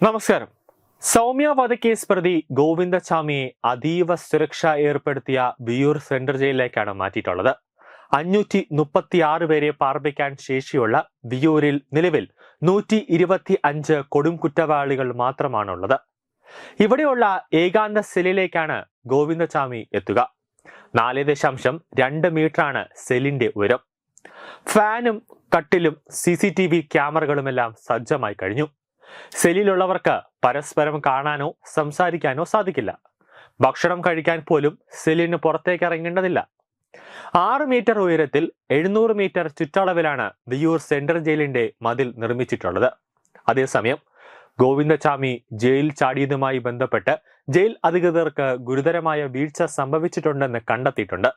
നമസ്കാരം. സൗമ്യ വധക്കേസ് പ്രതി ഗോവിന്ദചാമിയെ അതീവ സുരക്ഷ ഏർപ്പെടുത്തിയ വിയൂർ സെൻട്രൽ ജയിലിലേക്കാണ് മാറ്റിയിട്ടുള്ളത്. 536 പേരെ പാർപ്പിക്കാൻ ശേഷിയുള്ള വിയൂരിൽ നിലവിൽ 125 കൊടും കുറ്റവാളികൾ മാത്രമാണുള്ളത്. ഇവിടെയുള്ള ഏകാന്ത സെല്ലിലേക്കാണ് ഗോവിന്ദചാമി എത്തുക. 4.2 മീറ്ററാണ് സെല്ലിന്റെ ഉയരം. ഫാനും കട്ടിലും CCTV ക്യാമറകളുമെല്ലാം സജ്ജമായി കഴിഞ്ഞു. സെല്ലിലുള്ളവർക്ക് പരസ്പരം കാണാനോ സംസാരിക്കാനോ സാധിക്കില്ല. ഭക്ഷണം കഴിക്കാൻ പോലും സെല്ലിന് പുറത്തേക്ക് ഇറങ്ങേണ്ടതില്ല. 6 മീറ്റർ ഉയരത്തിൽ 700 മീറ്റർ ചുറ്റളവിലാണ് വിയൂർ സെൻട്രൽ ജയിലിന്റെ മതിൽ നിർമ്മിച്ചിട്ടുള്ളത്. അതേസമയം ഗോവിന്ദചാമി ജയിൽ ചാടിയതുമായി ബന്ധപ്പെട്ട് ജയിൽ അധികൃതർക്ക് ഗുരുതരമായ വീഴ്ച സംഭവിച്ചിട്ടുണ്ടെന്ന് കണ്ടെത്തിയിട്ടുണ്ട്.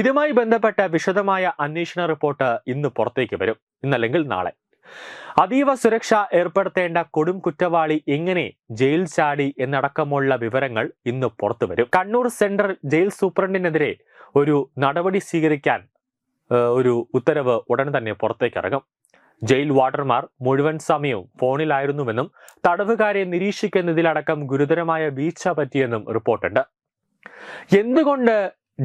ഇതുമായി ബന്ധപ്പെട്ട വിശദമായ അന്വേഷണ റിപ്പോർട്ട് ഇന്ന് പുറത്തേക്ക് വരും, ഇന്നല്ലെങ്കിൽ നാളെ. അതീവ സുരക്ഷ ഏർപ്പെടുത്തേണ്ട കൊടും കുറ്റവാളി എങ്ങനെ ജയിൽ ചാടി എന്നടക്കമുള്ള വിവരങ്ങൾ ഇന്ന് പുറത്തുവരും. കണ്ണൂർ സെൻട്രൽ ജയിൽ സൂപ്രണ്ടിനെതിരെ ഒരു നടപടി സ്വീകരിക്കാൻ ഒരു ഉത്തരവ് ഉടൻ തന്നെ പുറത്തേക്ക് ഇറങ്ങും. ജയിൽ വാർഡർമാർ മുഴുവൻ സമയവും ഫോണിലായിരുന്നുവെന്നും തടവുകാരെ നിരീക്ഷിക്കുന്നതിലടക്കം ഗുരുതരമായ വീഴ്ച പറ്റിയെന്നും റിപ്പോർട്ടുണ്ട്. എന്തുകൊണ്ട്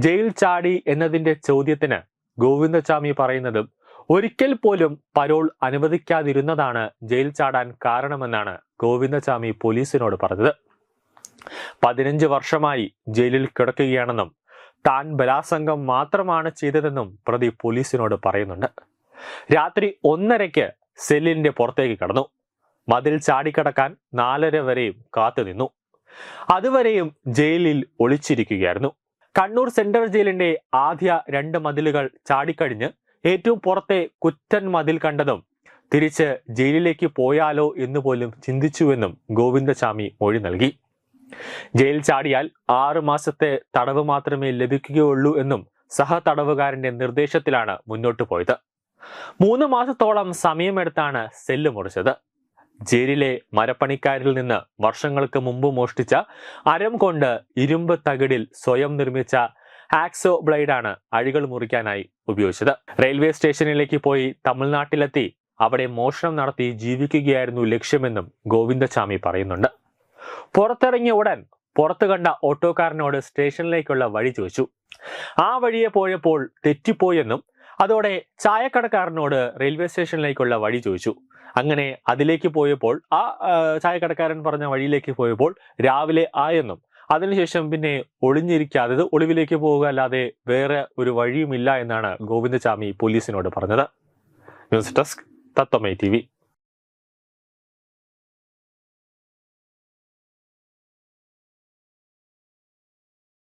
ജയിൽ ചാടി എന്നതിന്റെ ചോദ്യത്തിന് ഗോവിന്ദചാമി പറയുന്നതും ഒരിക്കൽ പോലും പരോൾ അനുവദിക്കാതിരുന്നതാണ് ജയിൽ ചാടാൻ കാരണമെന്നാണ് ഗോവിന്ദചാമി പോലീസിനോട് പറഞ്ഞത്. 15 വർഷമായി ജയിലിൽ കിടക്കുകയാണെന്നും താൻ ബലാത്സംഗം മാത്രമാണ് ചെയ്തതെന്നും പ്രതി പോലീസിനോട് പറയുന്നുണ്ട്. രാത്രി 1:30 സെല്ലിന്റെ പുറത്തേക്ക് കടന്നു. മതിൽ ചാടിക്കടക്കാൻ 4:30 വരെയും കാത്തുനിന്നു. അതുവരെയും ജയിലിൽ ഒളിച്ചിരിക്കുകയായിരുന്നു. കണ്ണൂർ സെൻട്രൽ ജയിലിന്റെ ആദ്യ 2 മതിലുകൾ ചാടിക്കഴിഞ്ഞ് ഏറ്റവും പുറത്തെ കുറ്റൻ മതിൽ കണ്ടതും തിരിച്ച് ജയിലിലേക്ക് പോയാലോ എന്ന് പോലും ചിന്തിച്ചുവെന്നും ഗോവിന്ദചാമി മൊഴി നൽകി. ജയിൽ ചാടിയാൽ 6 മാസത്തെ തടവ് മാത്രമേ ലഭിക്കുകയുള്ളൂ എന്നും സഹതടവുകാരന്റെ നിർദ്ദേശത്തിലാണ് മുന്നോട്ട് പോയത്. 3 മാസത്തോളം സമയമെടുത്താണ് സെല്ല് മുറിച്ചത്. ജയിലിലെ മരപ്പണിക്കാരിൽ നിന്ന് വർഷങ്ങൾക്ക് മുമ്പ് മോഷ്ടിച്ച അരം കൊണ്ട് ഇരുമ്പ് തകിടിൽ സ്വയം നിർമ്മിച്ച ആക്സോ ബ്ലേഡാണ് അഴികൾ മുറിക്കാനായി ഉപയോഗിച്ചത്. റെയിൽവേ സ്റ്റേഷനിലേക്ക് പോയി തമിഴ്നാട്ടിലെത്തി അവിടെ മോഷണം നടത്തി ജീവിക്കുകയായിരുന്നു ലക്ഷ്യമെന്നും ഗോവിന്ദചാമി പറയുന്നുണ്ട്. പുറത്തിറങ്ങിയ ഉടൻ പുറത്തു കണ്ട ഓട്ടോക്കാരനോട് സ്റ്റേഷനിലേക്കുള്ള വഴി ചോദിച്ചു. ആ വഴിയെ പോയപ്പോൾ തെറ്റിപ്പോയെന്നും അതോടെ ചായക്കടക്കാരനോട് റെയിൽവേ സ്റ്റേഷനിലേക്കുള്ള വഴി ചോദിച്ചു. അങ്ങനെ അതിലേക്ക് പോയപ്പോൾ ആ ചായക്കടക്കാരൻ പറഞ്ഞ വഴിയിലേക്ക് പോയപ്പോൾ രാവിലെ ആയെന്നും അതിനുശേഷം പിന്നെ ഒളിഞ്ഞിരിക്കാതെ ഒളിവിലേക്ക് പോവുക അല്ലാതെ വേറെ ഒരു വഴിയുമില്ല എന്നാണ് ഗോവിന്ദചാമി പോലീസിനോട് പറഞ്ഞത്. ന്യൂസ് ഡെസ്ക് തത്വമൈ TV.